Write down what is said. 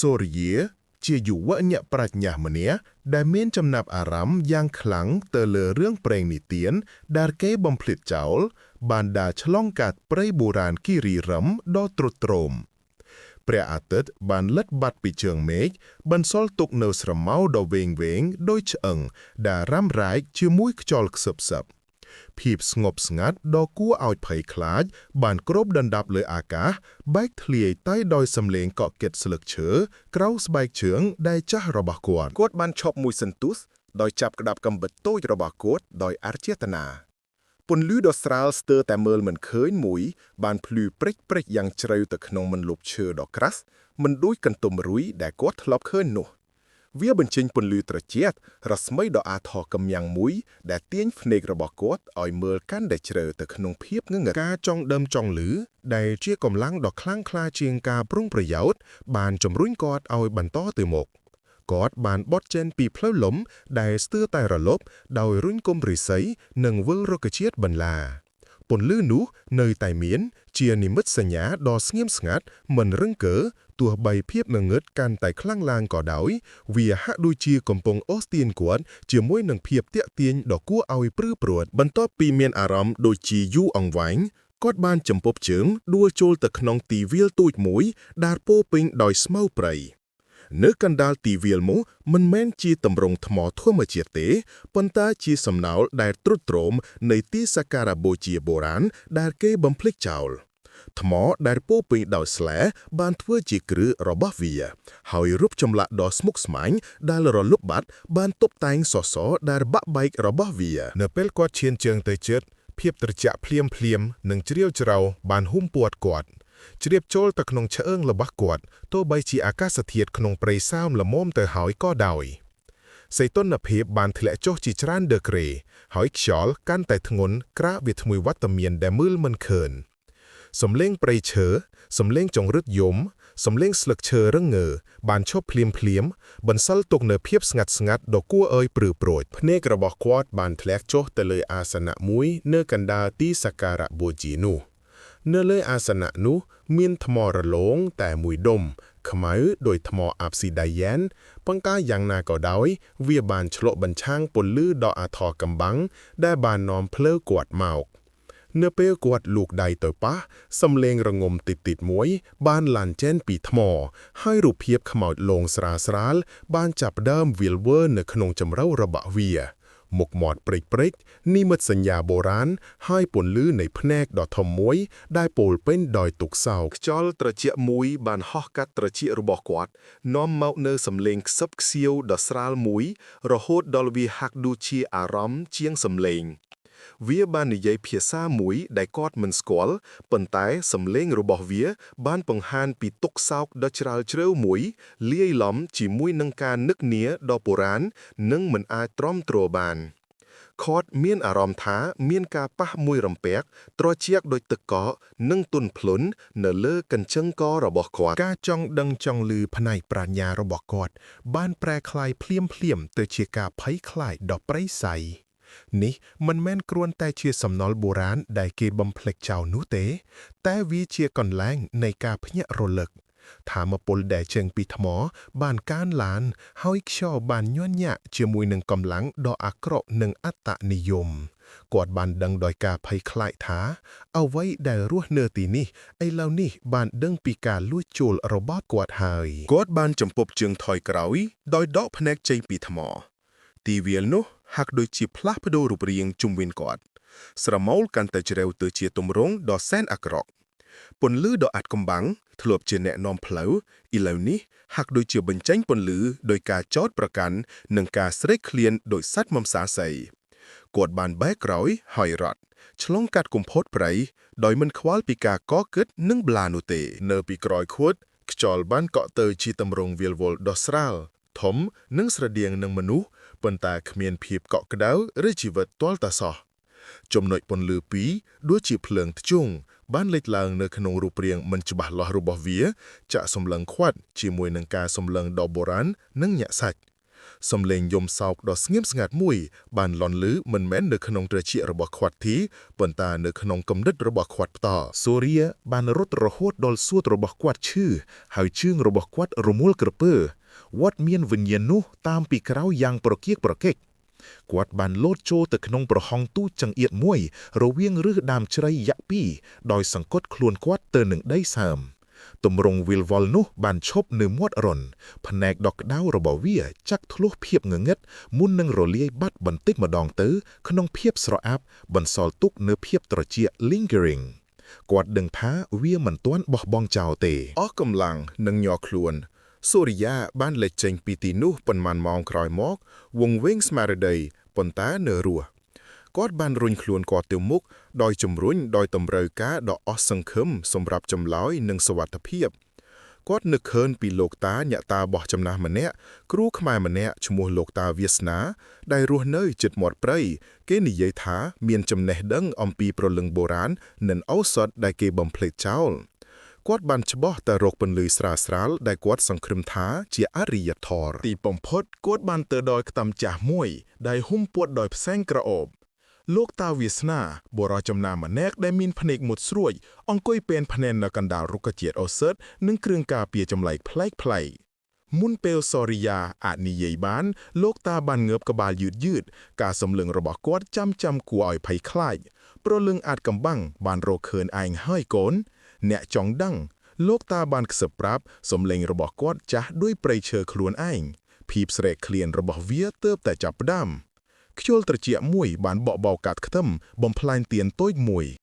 សូរិយាជាយុវអ្នកប្រាជ្ញាម្នាក់ដែលមានចំណាប់អារម្មណ៍យ៉ាងខ្លាំងទៅលើរឿងព្រេងនិទានដែលគេបំភ្លេចចោលបានដើរឆ្លងកាត់ព្រៃបុរាណគិរីរម្យដ៏ទ្រុឌទ្រោមព្រះអាទិត្យបានលិតបាត់ពីជើងមេឃបន្សល់ទុកនៅស្រមោលដ៏វែងដូចឆ្អឹងដែលរ៉ាំរ៉ែកជាមួយខ្យល់ខ្សឹបៗភាពស្ងប់ស្ងាត់ដ៏គួរឲ្យភ័យខ្លាចបានគ្របដណ្ដប់លើអាកាសបែកធ្លាយតែដោយសំឡេងកកកិតស្លឹកឈើក្រៅស្បែកជើងដែលចាស់របស់គាត់បានឈប់មួយសន្ទុះដោយចាប់ក្តាប់កាំបិតតូចរបស់គាត់ដោយអរចេតនាពន្លឺដ៏ស្រាលស្ទើរតែមើលមិនឃើញមួយបានភ្លឺព្រិចយ៉ាងជ្រៅទៅក្នុងមិនលប់ឈើដ៏ក្រាស់មិនដូចកន្ទុំរុយដែលគាត់ធ្លាប់ឃើញនោះវាបញ្ចេញពន្លឺត្រជាក់រស្មីដ៏អាថ៌កំយ៉ាងមួយដែលទាញភ្នែករបស់គាត់ឲ្យមើលកាន់តែជ្រៅទៅក្នុងភាពងងឹតការចង់ដើមចង់លឺដែលជាកម្លាំងដ៏ខ្លាំងក្លាជាងការប្រុងប្រយោជន៍បានជំរុញគាត់ឲ្យបន្តទៅមុខគាត់បានបត់ចេញពីផ្លូវលំដែលស្ទើរតែរលប់ដោយរុញគុម្ពឫស្សីនិងវិលរុក្ខជាតិបន្លាពន្លឺនោះនៅតែមានជានិមិត្តសញ្ញាដ៏ស្ងៀមស្ងាត់មិនរឹងកើទោះបីភាពងងឹតកាន់តែខ្លាំងឡើងក៏ដោយវាហាក់ដូចជាកំពុងអូសទាញគាត់ជាមួយនឹងភាពទាក់ទាញដ៏គួរឲ្យព្រឺព្រួតបន្ទាប់ពីមានអារម្មណ៍ដូចជាយូរអង្វែងគាត់បានចំពប់ជើងដួលចូលទៅក្នុងទីវាលទូចមួយដែលពោរពេញដោយស្មៅព្រៃនៅកណ្ដាលទីវាលនោះមិនមែនជាទម្រង់ថ្មធម្មជាតិទេប៉ុន្តែជាសំណោលដែលទ្រុឌទ្រោមនៃទីសក្ការៈបូជាបុរាណដែលគេបំភ្លេចចោលថ្មដែលពោរពេញដោយស្លែបានធ្វើជាគ្រឹះរបស់វាហើយរូបចម្លាក់ដ៏ស្មុគស្មាញដែលរលុបបាត់បានតុបតែងសសរដែលបាក់បែករបស់វានៅពេលគាត់ឈានជើងទៅជិតភាពត្រជាក់ភ្លាមនិងជ្រាលជ្រៅបានហ៊ុំព័ទ្ធគាត់ជ្រាបចូលទៅក្នុងឆ្អឹងរបស់គាត់ទោះបីជាអាកាសធាតុក្នុងព្រៃសើមល្មមទៅហើយក៏ដោយសីតុណ្ហភាពបានធ្លាក់ចុះជាច្រើនដឺក្រេហើយខ្យល់កាន់តែធ្ងន់ក្រាកវាធ្មួយវត្តមានដែលមើលមិនឃើញសំឡេងព្រៃឈើសំឡេងចង្រិតយំសំឡេងស្លឹកឈើរឹងងើបានឈប់ភ្លាមបន្សល់ទុកនូវភាពស្ងាត់ដ៏គួរឲ្យព្រឺព្រួចភ្នែករបស់គាត់បានធ្លាក់ចុះទៅលើអាសនៈមួយនៅកណ្ដាលទីសក្ការៈបូជានោះនៅលើអាសនៈនោះមានថ្មរលោងតែមួយដុំខ្មៅដោយថ្មអាប់ស៊ីដាយ៉ែនប៉ុន្តែយ៉ាងណាក៏ដោយវាបានឆ្លុះបញ្ចាំងពន្លឺដ៏អាថ៌កំបាំងដែលបាននាំផ្លូវគាត់មកនៅពេលគាត់លូកដៃទៅប៉ះសំឡេងរងំតិចមួយបានឡានចេញពីថ្មហើយរូបភាពខ្មោចលងស្រាលបានចាប់ផ្ដើមវិលវល់នៅក្នុងជម្រៅរបស់វាមុខមាត់ព្រិចនិមិត្តសញ្ញាបុរាណហើយពន្លឺនៃភ្នែកដ៏ធំមួយដែលពោរពេញដោយទុក្ខសោកខ្យល់ត្រជាក់មួយបានហោះកាត់ត្រចៀករបស់គាត់នាំមកនូវសំឡេងខ្សឹបខ្សៀវដ៏ស្រាលមួយរហូតដល់វាហាក់ដូចជាអារម្មណ៍ជាងសំឡេងវាបាននិយាយភាសាមួយដែលគាត់មិនស្គាល់ប៉ុន្តែសំឡេងរបស់វាបានបង្ហាញពីទុក្ខសោកដ៏ជ្រាលជ្រៅមួយលាយឡំជាមួយនឹងការនឹកនាដ៏បុរាណនិងមិនអាចទ្រាំទ្របានគាត់មានអារម្មណ៍ថាមានការប៉ះមួយរំពាក់ត្រជាក់ដូចទឹកកកនិងទន់ភ្លន់នៅលើកញ្ចឹងករបស់គាត់ការចង់ដឹងចង់ឮផ្នែកប្រាជ្ញារបស់គាត់បានប្រែក្លាយភ្លាមទៅជាការភ័យខ្លាចដ៏ព្រៃសៃនេះមិនមែនគ្រាន់តែជាសំណល់បុរាណដែលគេបំភ្លេចចោលនោះទេតែវាជាកន្លែងនៃការភ្ញាក់រលឹកថាមពលដែលចេញពីថ្មបានកើនឡានហើយខ្យល់បានញ័រញាក់ជាមួយនឹងកម្លាំងដ៏អាក្រក់និងអត្តនិយមគាត់បានដឹងដោយការភ័យខ្លាចថាអ្វីដែលរស់នៅទីនេះឥឡូវនេះបានដឹងពីការលួចចូលរបស់គាត់ហើយគាត់បានចំពប់ជើងថយក្រោយដោយដកភ្នែកចេញពីថ្មទីវាលនោះហាក់ដូចជាផ្លាស់ប្ដូររូបរាងជុំវិញគាត់ស្រមោលកាន់តែជ្រៅទៅជាទម្រង់ដ៏សែនអាក្រក់ពន្លឺដ៏អាត់កំបាំងធ្លាប់ជាអ្នកនាំផ្លូវឥឡូវនេះហាក់ដូចជាបញ្ចេញពន្លឺដោយការចោទប្រកាន់និងការស្រេកឃ្លានដោយសត្វមំសាសីគាត់បានបែរក្រោយហើយរត់ឆ្លងកាត់គុម្ពោតព្រៃដោយមិនខ្វល់ពីការកកគិតនិងប្លានោះទេនៅពីក្រោយខួតខ្យល់បានកក់ទៅជាទម្រង់វាលវល់ដ៏ស្រាលធំនិងស្រដៀងនឹងមនុស្សប៉ុន្តែគ្មានភាពកក់ក្ដៅឬជីវិតទាល់តែសោះចំណុចពន្លឺពីរដូចជាភ្លើងធ្យូងបានលេចឡើងនៅក្នុងរូបរាងមិនច្បាស់លាស់របស់វាចាក់សម្លឹងខ្វាត់ជាមួយនឹងការសម្លឹងដ៏បុរាណនិងញាក់សាច់ សំឡេងយំសោកដ៏ស្ងៀមស្ងាត់មួយបានលន់លឺមិនមែននៅក្នុងត្រចៀករបស់គាត់ទីប៉ុន្តែនៅក្នុងគំនិតរបស់គាត់ផ្ទាល់សូរីយ៉ាបានរត់រហូតដល់សួតរបស់គាត់ឈឺហើយជើងរបស់គាត់រមួលក្រពើវត្តមានវិញ្ញាណនោះតាមពីក្រោយយ៉ាងប្រកៀកប្រកេកគាត់បានលោតចូលទៅក្នុងប្រហោងទូចចង្អៀតមួយរវាងឫសដើមជ្រៃយ៉ាក់ពីរដោយសង្កត់ខ្លួនគាត់ទៅនឹងដីសើមទម្រង់វិលវល់នោះបានឈប់នៅមាត់រនភ្នែកដកក្តៅរបស់វាចាក់ធ្លុះភាពងងឹតមុននឹងរលាយបាត់បន្តិចម្ដងទៅក្នុងភាពស្រអាប់បន្សល់ទុកនៅភាពត្រជាក់ lingering គាត់ដឹងថាវាមិនទាន់បោះបង់ចោលទេអស់កម្លាំងនឹងញ័រខ្លួនសូរិយាបានលេចចេញពីទីនោះប៉ុន្មានម៉ោងក្រោយមកវង្វេងស្មារតីប៉ុន្តែនៅរស់គាត់បានរុញខ្លួនគាត់ទៅមុខដោយជំរុញដោយតម្រូវការដ៏អស់សង្ឃឹមសម្រាប់ចម្លើយនិងសុវត្ថិភាពគាត់នឹកឃើញពីលោកតាញាក់តាបោះចំណាស់ម្នាក់គ្រូខ្មែរម្នាក់ឈ្មោះលោកតាវាសនាដែលរស់នៅជិតមាត់ព្រៃគេនិយាយថាមានចំណេះដឹងអំពីព្រលឹងបុរាណនិងឱសថដែលគេបំភ្លេចចោលគាត់បានច្បោះតែរកពន្លឺស្រាលៗដែលគាត់សង្ឃឹមថាជាអរិយធម៌ទីបំផុតគាត់បានទៅដល់ខ្ទាំចាស់មួយដែលហ៊ុំព័ទ្ធដោយផ្សែងក្រអូបលោកតាវាសនាបុរសចំណាម្នាក់ដែលមានភ្នែកមុតស្រួចអង្គុយពេនភ្នែននៅកណ្ដាលរុក្ខជាតិឱសថនិងគ្រឿងការពារចម្លែកប្លែកៗមុនពេលសូរិយាអាចនិយាយបានលោកតាបានងើបក្បាលយឺតៗការសម្លឹងរបស់គាត់ចាំគួរឲ្យភ័យខ្លាចព្រលឹងអាចកំបាំងបានរកឃើញឯងហើយកូនអ្នកចង់ដឹងលោកតាបានខ្សឹបប្រាប់សំឡេងរបស់គាត់ចាស់ដោយព្រៃឈើខ្លួនឯងភាពស្រែកឃ្លានរបស់វាទើបតែចាប់ផ្ដើមខ្យល់ត្រជាក់មួយបានបក់បោកាត់ខ្ទឹមបំផ្លាញទៀនតូចមួយ